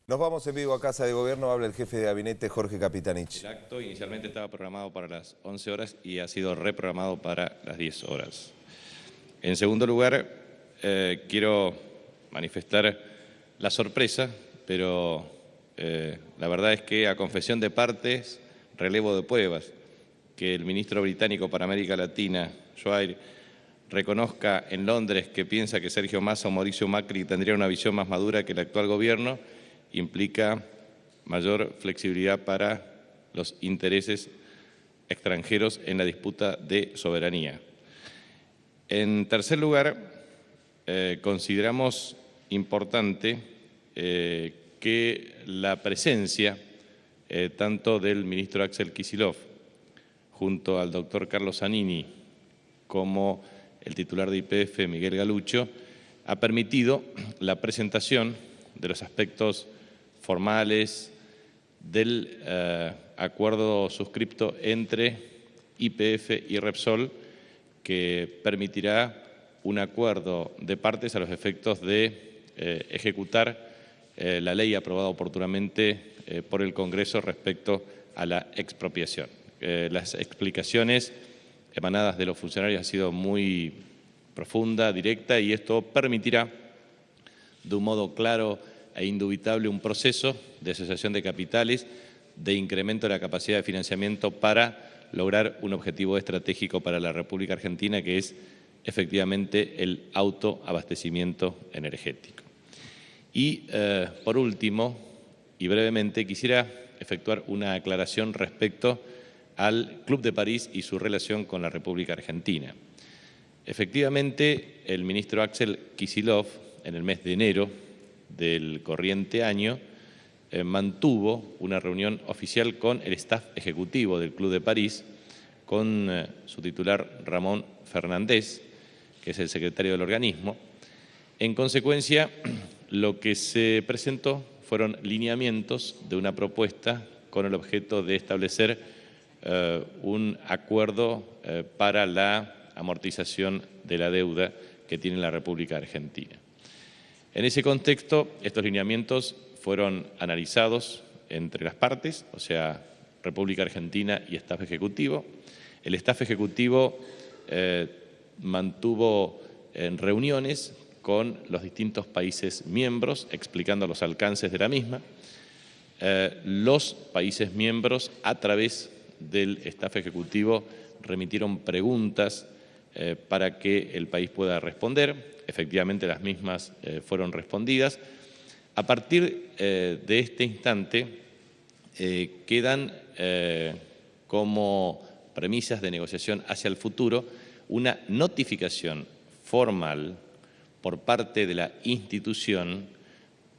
Nos vamos en vivo a Casa de Gobierno, habla el jefe de gabinete Jorge Capitanich. El acto inicialmente estaba programado para las 11 horas y ha sido reprogramado para las 10 horas. En segundo lugar, quiero manifestar la sorpresa, pero la verdad es que a confesión de partes, relevo de pruebas, que el ministro británico para América Latina, Joair, reconozca en Londres que piensa que Sergio Massa o Mauricio Macri tendrían una visión más madura que el actual gobierno, implica mayor flexibilidad para los intereses extranjeros en la disputa de soberanía. En tercer lugar, consideramos importante que la presencia tanto del ministro Axel Kicillof junto al doctor Carlos Zanini como el titular de YPF, Miguel Galuccio, ha permitido la presentación de los aspectos formales del acuerdo suscripto entre YPF y Repsol, que permitirá un acuerdo de partes a los efectos de ejecutar la ley aprobada oportunamente por el Congreso respecto a la expropiación. Las explicaciones emanadas de los funcionarios han sido muy profunda, directa, y esto permitirá de un modo claro e indubitable un proceso de asociación de capitales, de incremento de la capacidad de financiamiento para lograr un objetivo estratégico para la República Argentina, que es efectivamente el autoabastecimiento energético. Y por último, y brevemente, quisiera efectuar una aclaración respecto al Club de París y su relación con la República Argentina. Efectivamente, el ministro Axel Kicillof, en el mes de enero del corriente año, mantuvo una reunión oficial con el staff ejecutivo del Club de París, con su titular Ramón Fernández, que es el secretario del organismo. En consecuencia, lo que se presentó fueron lineamientos de una propuesta con el objeto de establecer un acuerdo para la amortización de la deuda que tiene la República Argentina. En ese contexto, estos lineamientos fueron analizados entre las partes, o sea, República Argentina y staff ejecutivo. El staff ejecutivo mantuvo reuniones con los distintos países miembros, explicando los alcances de la misma. Los países miembros, a través del staff ejecutivo, remitieron preguntas para que el país pueda responder. Efectivamente, las mismas fueron respondidas. A partir de este instante, quedan como premisas de negociación hacia el futuro una notificación formal por parte de la institución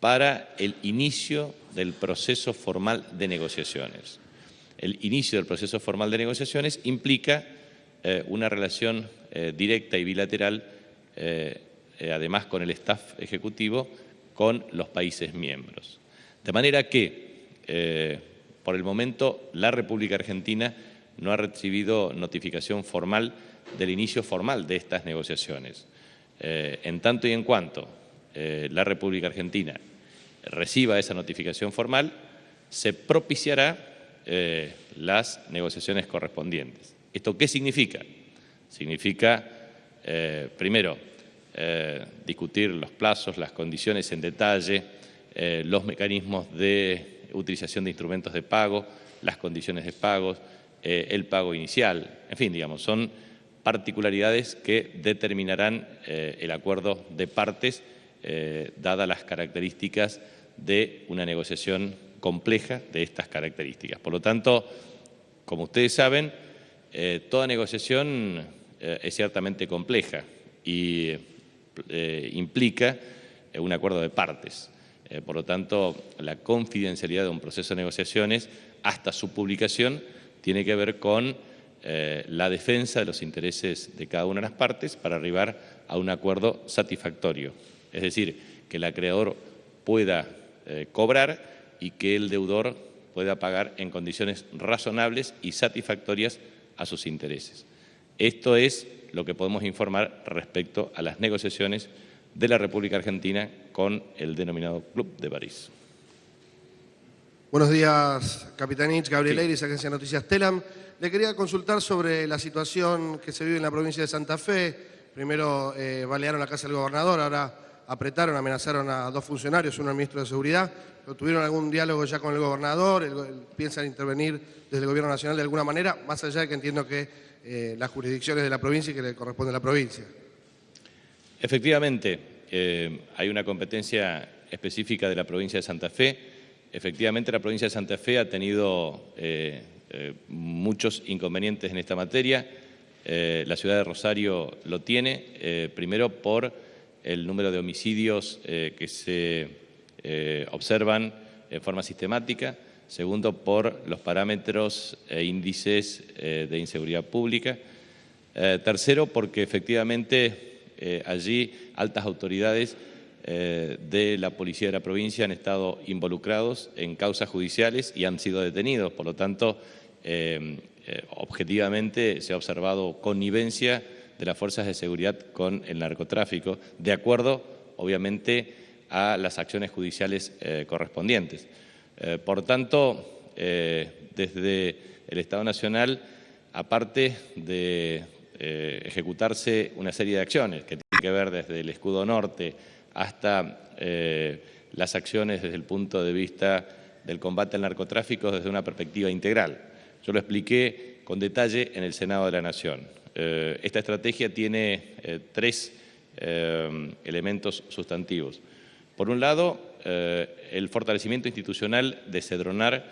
para el inicio del proceso formal de negociaciones. El inicio del proceso formal de negociaciones implica una relación directa y bilateral, además con el staff ejecutivo, con los países miembros. De manera que, por el momento, la República Argentina no ha recibido notificación formal del inicio formal de estas negociaciones. En tanto y en cuanto la República Argentina reciba esa notificación formal, se propiciará las negociaciones correspondientes. ¿Esto qué significa? Significa, primero, discutir los plazos, las condiciones en detalle, los mecanismos de utilización de instrumentos de pago, las condiciones de pagos, el pago inicial, en fin, digamos, son particularidades que determinarán el acuerdo de partes, dadas las características de una negociación compleja de estas características. Por lo tanto, como ustedes saben, toda negociación es ciertamente compleja y implica un acuerdo de partes. Por lo tanto, la confidencialidad de un proceso de negociaciones hasta su publicación tiene que ver con la defensa de los intereses de cada una de las partes para arribar a un acuerdo satisfactorio. Es decir, que el acreedor pueda cobrar y que el deudor pueda pagar en condiciones razonables y satisfactorias a sus intereses. Esto es lo que podemos informar respecto a las negociaciones de la República Argentina con el denominado Club de París. Buenos días, Capitanich. Gabriel Sí. Eiris, Agencia de Noticias Telam. Le quería consultar sobre la situación que se vive en la provincia de Santa Fe. Primero balearon la casa del gobernador, ahora apretaron, amenazaron a 2 funcionarios, uno al ministro de Seguridad. ¿Pero tuvieron algún diálogo ya con el gobernador? ¿Piensan intervenir desde el gobierno nacional de alguna manera? Más allá de que entiendo que la jurisdicción es de la provincia y que le corresponde a la provincia. Efectivamente, hay una competencia específica de la provincia de Santa Fe. Efectivamente, la provincia de Santa Fe ha tenido muchos inconvenientes en esta materia. La ciudad de Rosario lo tiene, primero por el número de homicidios que se observan en forma sistemática, segundo por los parámetros e índices de inseguridad pública, tercero porque efectivamente allí altas autoridades de la policía de la provincia han estado involucrados en causas judiciales y han sido detenidos. Por lo tanto, objetivamente se ha observado connivencia de las fuerzas de seguridad con el narcotráfico, de acuerdo, obviamente, a las acciones judiciales correspondientes. Por tanto, desde el Estado Nacional, aparte de ejecutarse una serie de acciones que tienen que ver desde el escudo norte hasta las acciones desde el punto de vista del combate al narcotráfico desde una perspectiva integral. Yo lo expliqué con detalle en el Senado de la Nación. Esta estrategia tiene 3 elementos sustantivos. Por un lado, el fortalecimiento institucional de Cedronar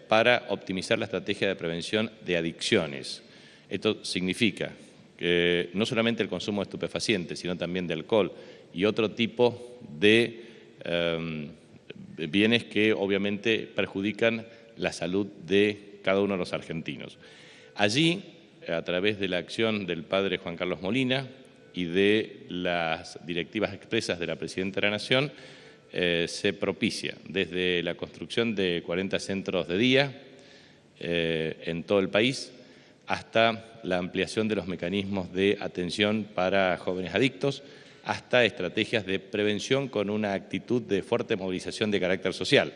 para optimizar la estrategia de prevención de adicciones. Esto significa que no solamente el consumo de estupefacientes, sino también de alcohol y otro tipo de bienes que obviamente perjudican la salud de cada uno de los argentinos. Allí, a través de la acción del padre Juan Carlos Molina y de las directivas expresas de la Presidenta de la Nación, se propicia desde la construcción de 40 centros de día en todo el país hasta la ampliación de los mecanismos de atención para jóvenes adictos, hasta estrategias de prevención con una actitud de fuerte movilización de carácter social,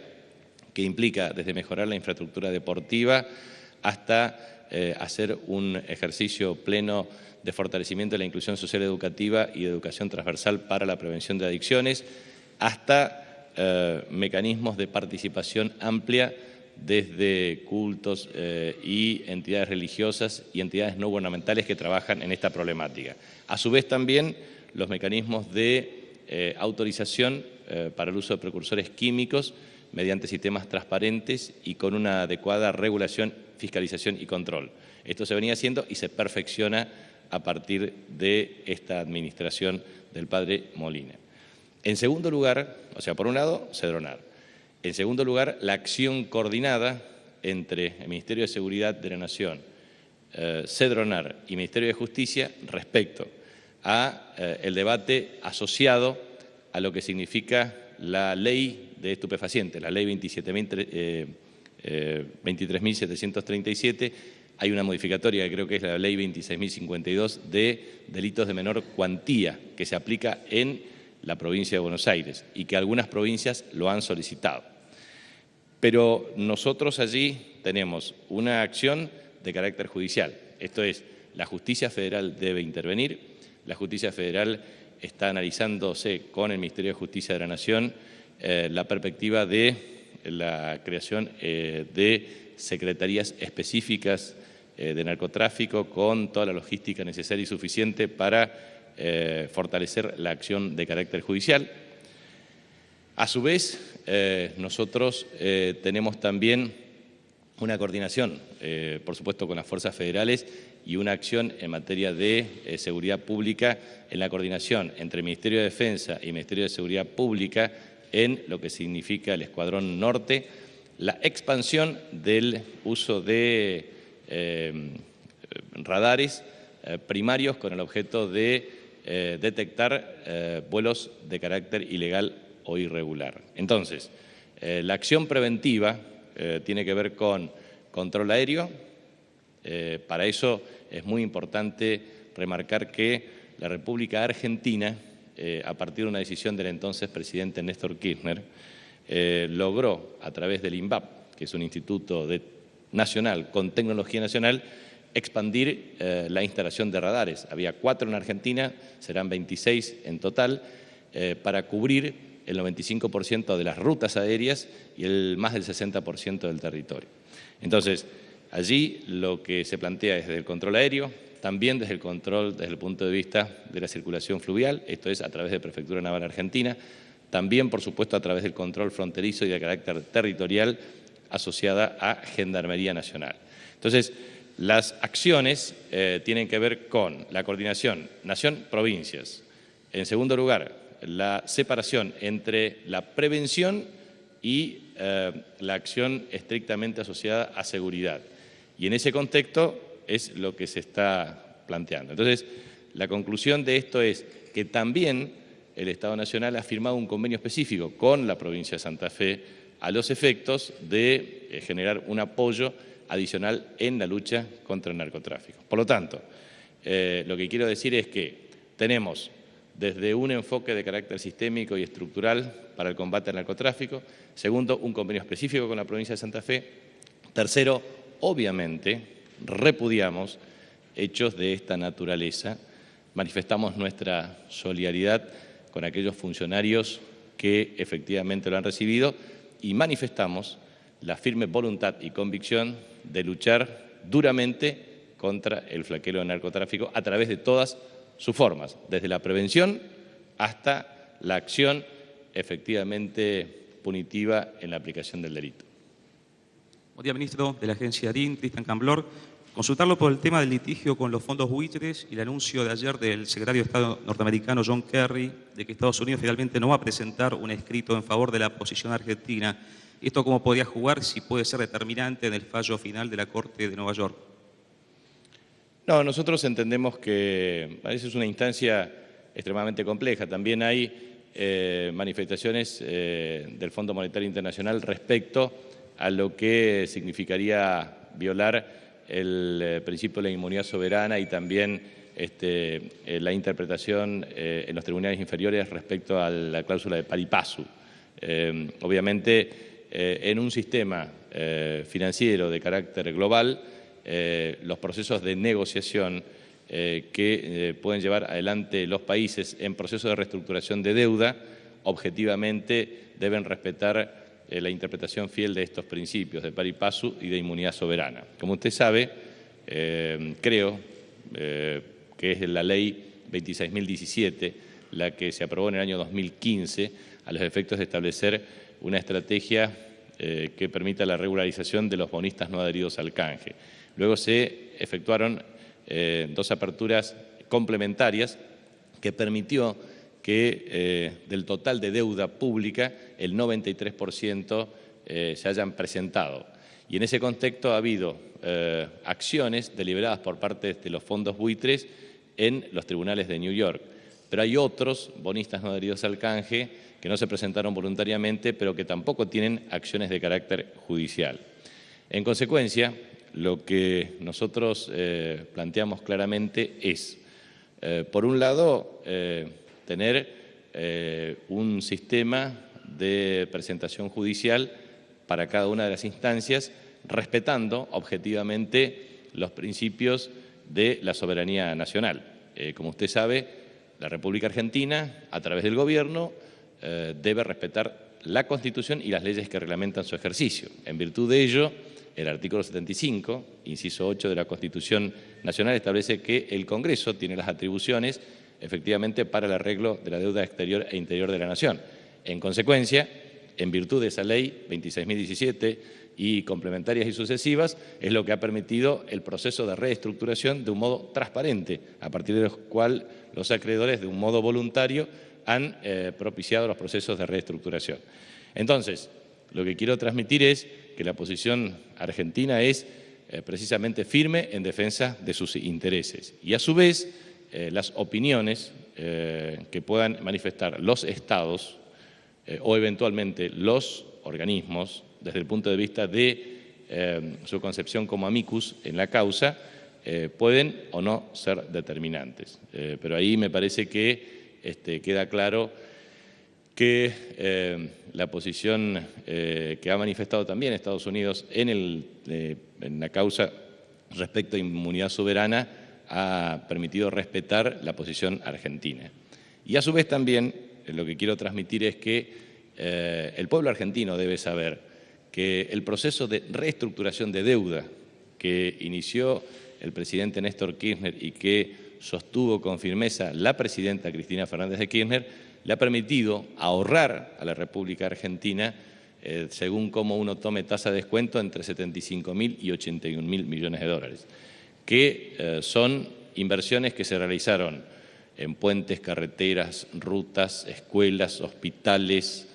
que implica desde mejorar la infraestructura deportiva hasta hacer un ejercicio pleno de fortalecimiento de la inclusión social educativa y de educación transversal para la prevención de adicciones, hasta mecanismos de participación amplia desde cultos y entidades religiosas y entidades no gubernamentales que trabajan en esta problemática. A su vez también los mecanismos de autorización para el uso de precursores químicos mediante sistemas transparentes y con una adecuada regulación, fiscalización y control. Esto se venía haciendo y se perfecciona a partir de esta administración del padre Molina. En segundo lugar, o sea, por un lado, Cedronar. En segundo lugar, la acción coordinada entre el Ministerio de Seguridad de la Nación, Cedronar y Ministerio de Justicia respecto a el debate asociado a lo que significa la ley de estupefacientes, la ley 23.737, hay una modificatoria que creo que es la ley 26.052 de delitos de menor cuantía que se aplica en la provincia de Buenos Aires y que algunas provincias lo han solicitado. Pero nosotros allí tenemos una acción de carácter judicial, esto es, la justicia federal debe intervenir, la justicia federal está analizándose con el Ministerio de Justicia de la Nación la perspectiva de la creación de secretarías específicas de narcotráfico con toda la logística necesaria y suficiente para fortalecer la acción de carácter judicial. A su vez, nosotros tenemos también una coordinación, por supuesto, con las fuerzas federales y una acción en materia de seguridad pública en la coordinación entre el Ministerio de Defensa y el Ministerio de Seguridad Pública en lo que significa el Escuadrón Norte, la expansión del uso de radares primarios con el objeto de detectar vuelos de carácter ilegal o irregular. Entonces, la acción preventiva tiene que ver con control aéreo. Para eso es muy importante remarcar que la República Argentina, a partir de una decisión del entonces presidente Néstor Kirchner, logró, a través del INVAP, que es un instituto nacional con tecnología nacional, expandir la instalación de radares. Había 4 en Argentina, serán 26 en total, para cubrir el 95% de las rutas aéreas y más del 60% del territorio. Entonces, allí lo que se plantea es desde el control aéreo, también desde el control desde el punto de vista de la circulación fluvial, esto es a través de Prefectura Naval Argentina, también, por supuesto, a través del control fronterizo y de carácter territorial asociada a Gendarmería Nacional. Entonces, las acciones tienen que ver con la coordinación nación-provincias. En segundo lugar, la separación entre la prevención y la acción estrictamente asociada a seguridad. Y en ese contexto es lo que se está planteando. Entonces, la conclusión de esto es que también el Estado Nacional ha firmado un convenio específico con la provincia de Santa Fe a los efectos de generar un apoyo adicional en la lucha contra el narcotráfico. Por lo tanto, lo que quiero decir es que tenemos desde un enfoque de carácter sistémico y estructural para el combate al narcotráfico, segundo, un convenio específico con la provincia de Santa Fe, tercero, obviamente, repudiamos hechos de esta naturaleza, manifestamos nuestra solidaridad con aquellos funcionarios que efectivamente lo han recibido y manifestamos la firme voluntad y convicción de luchar duramente contra el flaqueo del narcotráfico a través de todas sus formas, desde la prevención hasta la acción efectivamente punitiva en la aplicación del delito. Buen día, ministro de la agencia DIN, Cristian Camblor. Consultarlo por el tema del litigio con los fondos buitres y el anuncio de ayer del secretario de Estado norteamericano John Kerry de que Estados Unidos finalmente no va a presentar un escrito en favor de la posición argentina. ¿Esto cómo podría jugar, si puede ser determinante en el fallo final de la Corte de Nueva York? No, nosotros entendemos que esa es una instancia extremadamente compleja. También hay manifestaciones del Fondo Monetario Internacional respecto a lo que significaría violar el principio de la inmunidad soberana y también la interpretación en los tribunales inferiores respecto a la cláusula de pari passu. Obviamente, en un sistema financiero de carácter global, los procesos de negociación que pueden llevar adelante los países en procesos de reestructuración de deuda, objetivamente deben respetar la interpretación fiel de estos principios de pari passu y de inmunidad soberana. Como usted sabe, creo que es la ley 26.017 la que se aprobó en el año 2015 a los efectos de establecer una estrategia que permita la regularización de los bonistas no adheridos al canje. Luego se efectuaron 2 aperturas complementarias que permitió que del total de deuda pública el 93% se hayan presentado. Y en ese contexto ha habido acciones deliberadas por parte de los fondos buitres en los tribunales de New York. Pero hay otros bonistas no adheridos al canje que no se presentaron voluntariamente, pero que tampoco tienen acciones de carácter judicial. En consecuencia, lo que nosotros planteamos claramente es, por un lado, tener un sistema de presentación judicial para cada una de las instancias, respetando objetivamente los principios de la soberanía nacional. Como usted sabe, la República Argentina, a través del Gobierno, debe respetar la Constitución y las leyes que reglamentan su ejercicio. En virtud de ello, el artículo 75, inciso 8 de la Constitución Nacional, establece que el Congreso tiene las atribuciones efectivamente para el arreglo de la deuda exterior e interior de la Nación. En consecuencia, en virtud de esa ley 26.017 y complementarias y sucesivas, es lo que ha permitido el proceso de reestructuración de un modo transparente, a partir del cual los acreedores, de un modo voluntario, han propiciado los procesos de reestructuración. Entonces, lo que quiero transmitir es que la posición argentina es precisamente firme en defensa de sus intereses y, a su vez, las opiniones que puedan manifestar los estados o eventualmente los organismos desde el punto de vista de su concepción como amicus en la causa pueden o no ser determinantes. Pero ahí me parece que queda claro que la posición que ha manifestado también Estados Unidos en la causa respecto a inmunidad soberana ha permitido respetar la posición argentina. Y a su vez también lo que quiero transmitir es que el pueblo argentino debe saber que el proceso de reestructuración de deuda que inició el presidente Néstor Kirchner y que sostuvo con firmeza la presidenta Cristina Fernández de Kirchner, le ha permitido ahorrar a la República Argentina, según cómo uno tome tasa de descuento, entre 75.000 y 81.000 millones de dólares, que son inversiones que se realizaron en puentes, carreteras, rutas, escuelas, hospitales,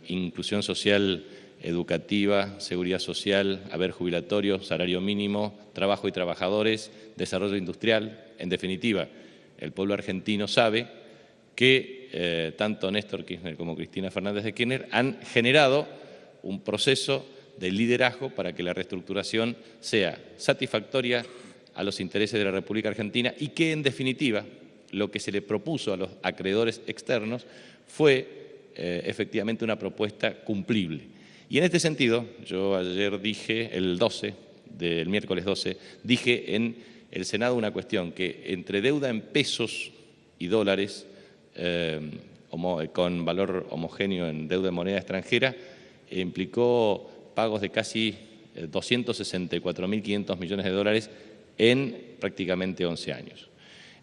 inclusión social, educativa, seguridad social, haber jubilatorio, salario mínimo, trabajo y trabajadores, desarrollo industrial. En definitiva, el pueblo argentino sabe que tanto Néstor Kirchner como Cristina Fernández de Kirchner han generado un proceso de liderazgo para que la reestructuración sea satisfactoria a los intereses de la República Argentina y que, en definitiva, lo que se le propuso a los acreedores externos fue efectivamente una propuesta cumplible. Y en este sentido, yo ayer dije, el miércoles 12, dije en el Senado una cuestión, que entre deuda en pesos y dólares, con valor homogéneo en deuda en moneda extranjera, implicó pagos de casi 264.500 millones de dólares en prácticamente 11 años.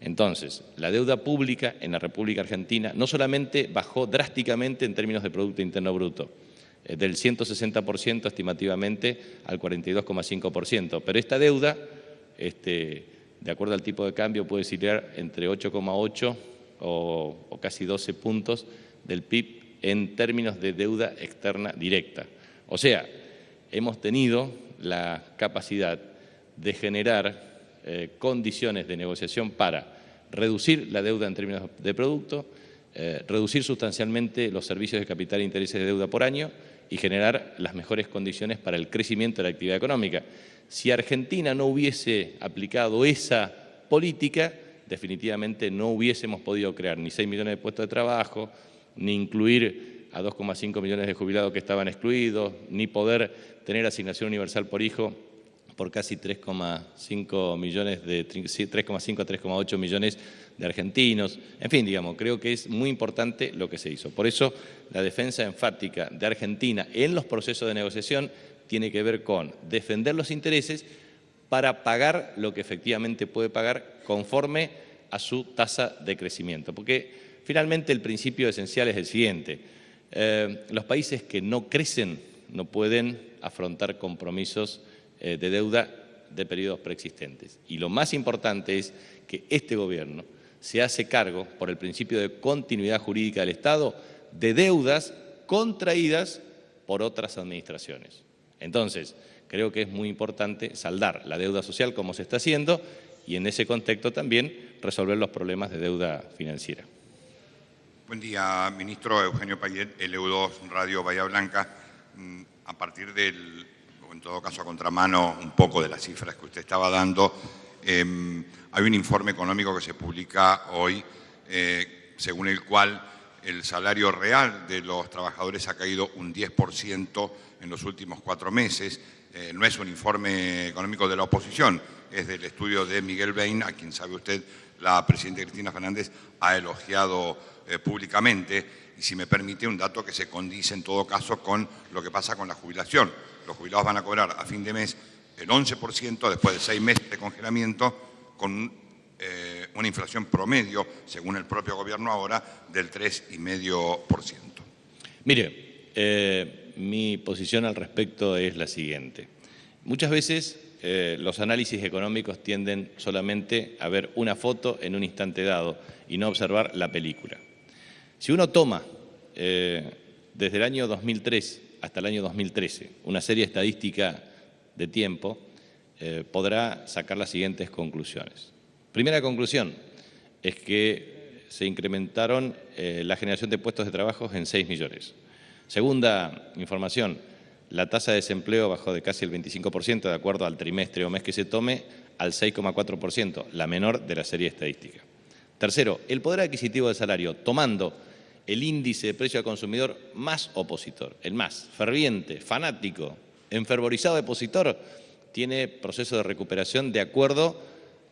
Entonces, la deuda pública en la República Argentina no solamente bajó drásticamente en términos de Producto Interno Bruto, del 160% estimativamente al 42,5%, pero esta deuda, de acuerdo al tipo de cambio, puede oscilar entre 8,8 o casi 12 puntos del PIB en términos de deuda externa directa. O sea, hemos tenido la capacidad de generar condiciones de negociación para reducir la deuda en términos de producto, reducir sustancialmente los servicios de capital e intereses de deuda por año y generar las mejores condiciones para el crecimiento de la actividad económica. Si Argentina no hubiese aplicado esa política, definitivamente no hubiésemos podido crear ni 6 millones de puestos de trabajo, ni incluir a 2,5 millones de jubilados que estaban excluidos, ni poder tener asignación universal por hijo por casi 3,5 a 3,8 millones de argentinos. En fin, digamos, creo que es muy importante lo que se hizo. Por eso, la defensa enfática de Argentina en los procesos de negociación tiene que ver con defender los intereses para pagar lo que efectivamente puede pagar conforme a su tasa de crecimiento. Porque finalmente el principio esencial es el siguiente: los países que no crecen no pueden afrontar compromisos de deuda de periodos preexistentes. Y lo más importante es que este gobierno se hace cargo, por el principio de continuidad jurídica del Estado, de deudas contraídas por otras administraciones. Entonces, creo que es muy importante saldar la deuda social como se está haciendo y en ese contexto también resolver los problemas de deuda financiera. Buen día, ministro. Eugenio Payet, LU2 Radio Bahía Blanca. A partir del, o en todo caso a contramano un poco de las cifras que usted estaba dando, hay un informe económico que se publica hoy según el cual el salario real de los trabajadores ha caído un 10% en los últimos 4 meses. No es un informe económico de la oposición, es del estudio de Miguel Bain, a quien, sabe usted, la presidenta Cristina Fernández ha elogiado públicamente. Y si me permite, un dato que se condice en todo caso con lo que pasa con la jubilación. Los jubilados van a cobrar a fin de mes el 11% después de 6 meses de congelamiento, con una inflación promedio, según el propio gobierno ahora, del 3,5%. Mire, mi posición al respecto es la siguiente. Muchas veces los análisis económicos tienden solamente a ver una foto en un instante dado y no observar la película. Si uno toma desde el año 2003 hasta el año 2013 una serie estadística de tiempo, podrá sacar las siguientes conclusiones. Primera conclusión es que se incrementaron la generación de puestos de trabajo en 6 millones. Segunda información, la tasa de desempleo bajó de casi el 25%, de acuerdo al trimestre o mes que se tome, al 6,4%, la menor de la serie estadística. Tercero, el poder adquisitivo del salario, tomando el índice de precio al consumidor más opositor, el más ferviente, fanático, enfervorizado opositor, tiene proceso de recuperación de acuerdo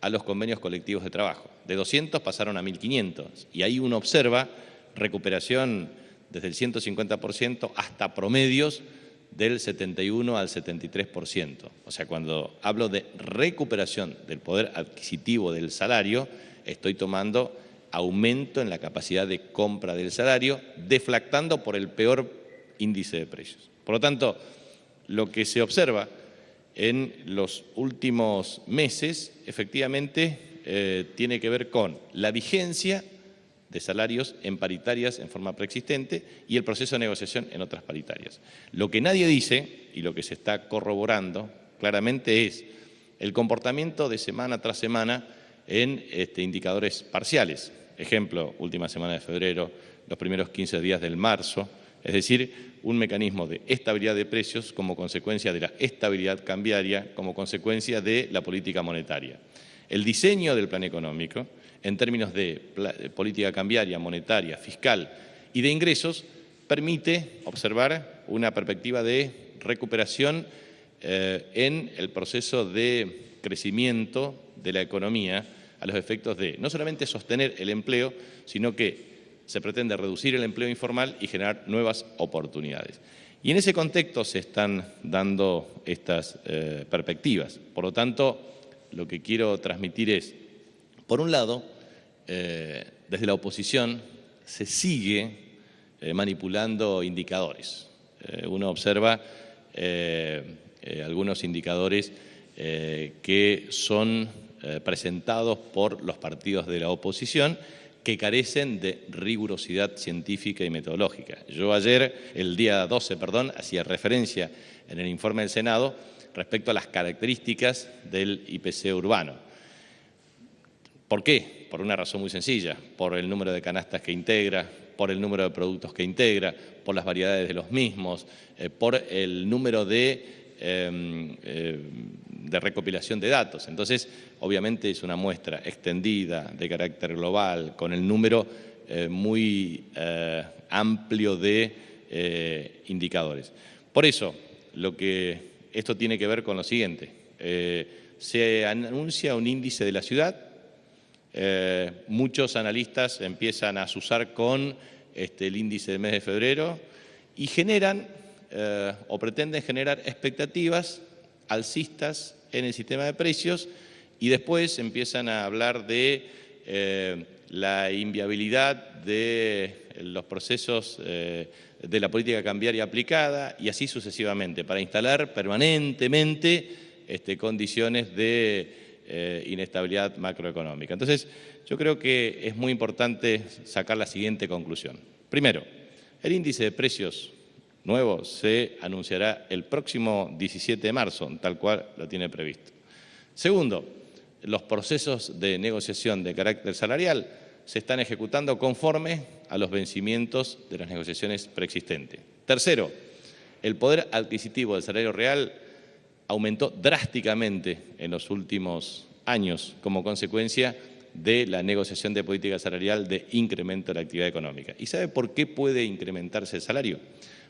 a los convenios colectivos de trabajo. De 200 pasaron a 1.500 y ahí uno observa recuperación desde el 150% hasta promedios del 71 al 73%. O sea, cuando hablo de recuperación del poder adquisitivo del salario, estoy tomando aumento en la capacidad de compra del salario, deflactando por el peor índice de precios. Por lo tanto, lo que se observa en los últimos meses, efectivamente, tiene que ver con la vigencia de salarios en paritarias en forma preexistente y el proceso de negociación en otras paritarias. Lo que nadie dice, y lo que se está corroborando claramente, es el comportamiento de semana tras semana en indicadores parciales. Ejemplo, última semana de febrero, los primeros 15 días del marzo, es decir, un mecanismo de estabilidad de precios como consecuencia de la estabilidad cambiaria, como consecuencia de la política monetaria. El diseño del plan económico, en términos de política cambiaria, monetaria, fiscal y de ingresos, permite observar una perspectiva de recuperación en el proceso de crecimiento de la economía a los efectos de no solamente sostener el empleo, sino que se pretende reducir el empleo informal y generar nuevas oportunidades. Y en ese contexto se están dando estas perspectivas. Por lo tanto, lo que quiero transmitir es, por un lado, desde la oposición se sigue manipulando indicadores. Uno observa algunos indicadores que son presentados por los partidos de la oposición que carecen de rigurosidad científica y metodológica. Yo ayer, el día 12, hacía referencia en el informe del Senado respecto a las características del IPC urbano. ¿Por qué? Por una razón muy sencilla, por el número de canastas que integra, por el número de productos que integra, por las variedades de los mismos, por el número de recopilación de datos. Entonces, obviamente es una muestra extendida de carácter global, con el número muy amplio de indicadores. Por eso, esto tiene que ver con lo siguiente. Se anuncia un índice de la ciudad, muchos analistas empiezan a azuzar con el índice del mes de febrero y generan o pretenden generar expectativas alcistas en el sistema de precios y después empiezan a hablar de la inviabilidad de los procesos de la política cambiaria aplicada y así sucesivamente, para instalar permanentemente condiciones de inestabilidad macroeconómica. Entonces, yo creo que es muy importante sacar la siguiente conclusión. Primero, el índice de precios nuevo se anunciará el próximo 17 de marzo, tal cual lo tiene previsto. Segundo, los procesos de negociación de carácter salarial se están ejecutando conforme a los vencimientos de las negociaciones preexistentes. Tercero, el poder adquisitivo del salario real aumentó drásticamente en los últimos años como consecuencia de la negociación de política salarial de incremento de la actividad económica. ¿Y sabe por qué puede incrementarse el salario?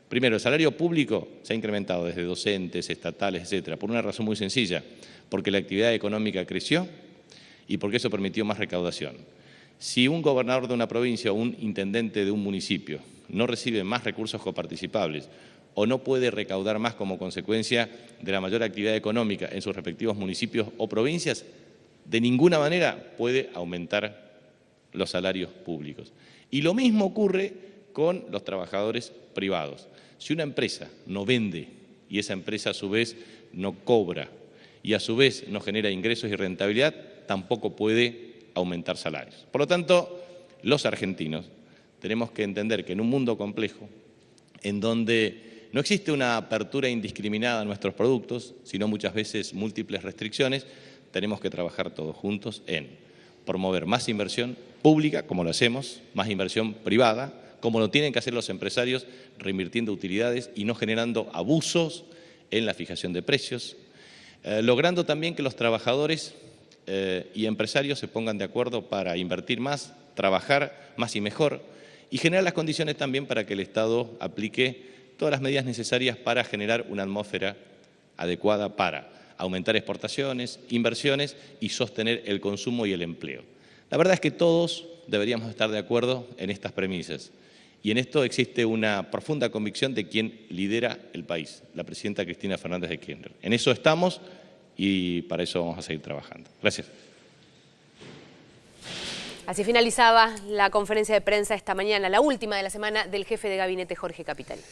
Primero, el salario público se ha incrementado desde docentes, estatales, etcétera, por una razón muy sencilla, porque la actividad económica creció y porque eso permitió más recaudación. Si un gobernador de una provincia o un intendente de un municipio no recibe más recursos coparticipables o no puede recaudar más como consecuencia de la mayor actividad económica en sus respectivos municipios o provincias, de ninguna manera puede aumentar los salarios públicos. Y lo mismo ocurre con los trabajadores privados. Si una empresa no vende y esa empresa a su vez no cobra y a su vez no genera ingresos y rentabilidad, tampoco puede aumentar salarios. Por lo tanto, los argentinos tenemos que entender que en un mundo complejo, en donde no existe una apertura indiscriminada a nuestros productos, sino muchas veces múltiples restricciones, tenemos que trabajar todos juntos en promover más inversión pública, como lo hacemos, más inversión privada, como lo tienen que hacer los empresarios, reinvirtiendo utilidades y no generando abusos en la fijación de precios, logrando también que los trabajadores y empresarios se pongan de acuerdo para invertir más, trabajar más y mejor, y generar las condiciones también para que el Estado aplique todas las medidas necesarias para generar una atmósfera adecuada para aumentar exportaciones, inversiones y sostener el consumo y el empleo. La verdad es que todos deberíamos estar de acuerdo en estas premisas. Y en esto existe una profunda convicción de quien lidera el país, la presidenta Cristina Fernández de Kirchner. En eso estamos y para eso vamos a seguir trabajando. Gracias. Así finalizaba la conferencia de prensa esta mañana, la última de la semana del jefe de gabinete Jorge Kapitanich.